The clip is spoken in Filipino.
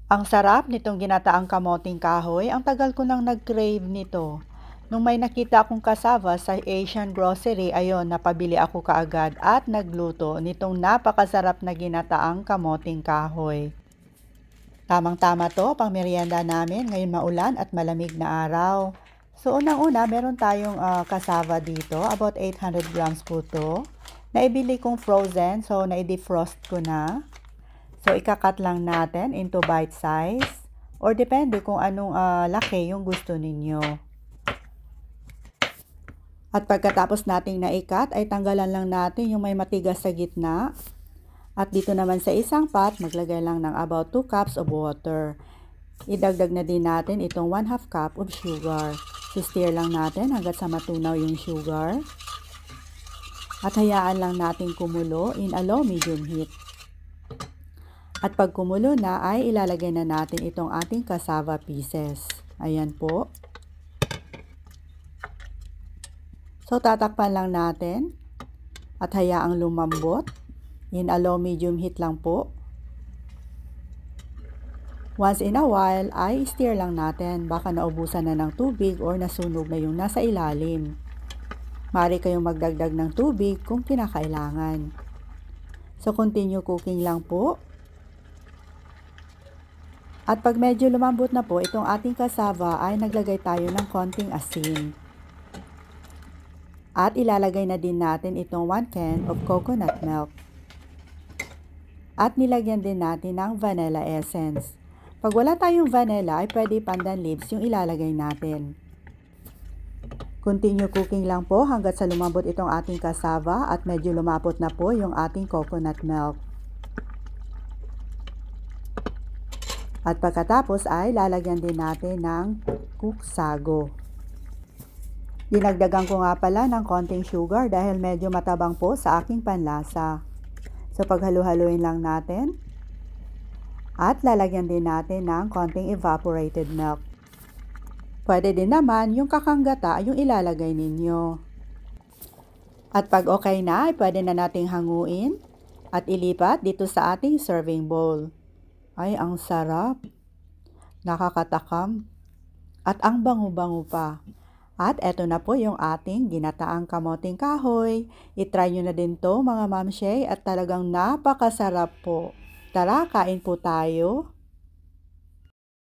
Ang sarap nitong ginataang kamoting kahoy. Ang tagal ko nang nag-crave nito. Nung may nakita akong kasava sa Asian grocery, ayon, napabili ako kaagad at nagluto nitong napakasarap na ginataang kamoting kahoy. Tamang-tama to, pang merienda namin ngayon maulan at malamig na araw. So unang-una, meron tayong kasava dito, about 800 grams po to. Naibili kong frozen, so na-defrost ko na. So, ikakat lang natin into bite size or depende kung anong laki yung gusto ninyo. At pagkatapos nating naikat ay tanggalan lang natin yung may matigas sa gitna. At dito naman sa isang pot, maglagay lang ng about 2 cups of water. Idagdag na din natin itong 1/2 cup of sugar. Stir lang natin hanggat sa matunaw yung sugar. At hayaan lang natin kumulo in a low medium heat. At pag kumulo na ay ilalagay na natin itong ating cassava pieces. Ayan po. So tatakpan lang natin at hayaang lumambot. In a low medium heat lang po. Once in a while ay stir lang natin. Baka naubusan na ng tubig or nasunog na yung nasa ilalim. Maaari kayong magdagdag ng tubig kung kinakailangan. So continue cooking lang po. At pag medyo lumambot na po itong ating cassava ay naglagay tayo ng konting asin. At ilalagay na din natin itong 1 can of coconut milk. At nilagyan din natin ng vanilla essence. Pag wala tayong vanilla ay pwede pandan leaves yung ilalagay natin. Continue cooking lang po hanggat sa lumambot itong ating cassava at medyo lumapot na po yung ating coconut milk. At pagkatapos ay lalagyan din natin ng cooked sago. Dinagdagan ko nga pala ng konting sugar dahil medyo matabang po sa aking panlasa. So paghalu-haluin lang natin. At lalagyan din natin ng konting evaporated milk. Pwede din naman yung kakanggata yung ilalagay ninyo. At pag okay na ay pwede na nating hanguin at ilipat dito sa ating serving bowl. Ay, ang sarap. Nakakatakam. At ang bango-bango pa. At eto na po yung ating ginataang kamoting kahoy. I-try nyo na din to mga mamshay at talagang napakasarap po. Tara, kain po tayo.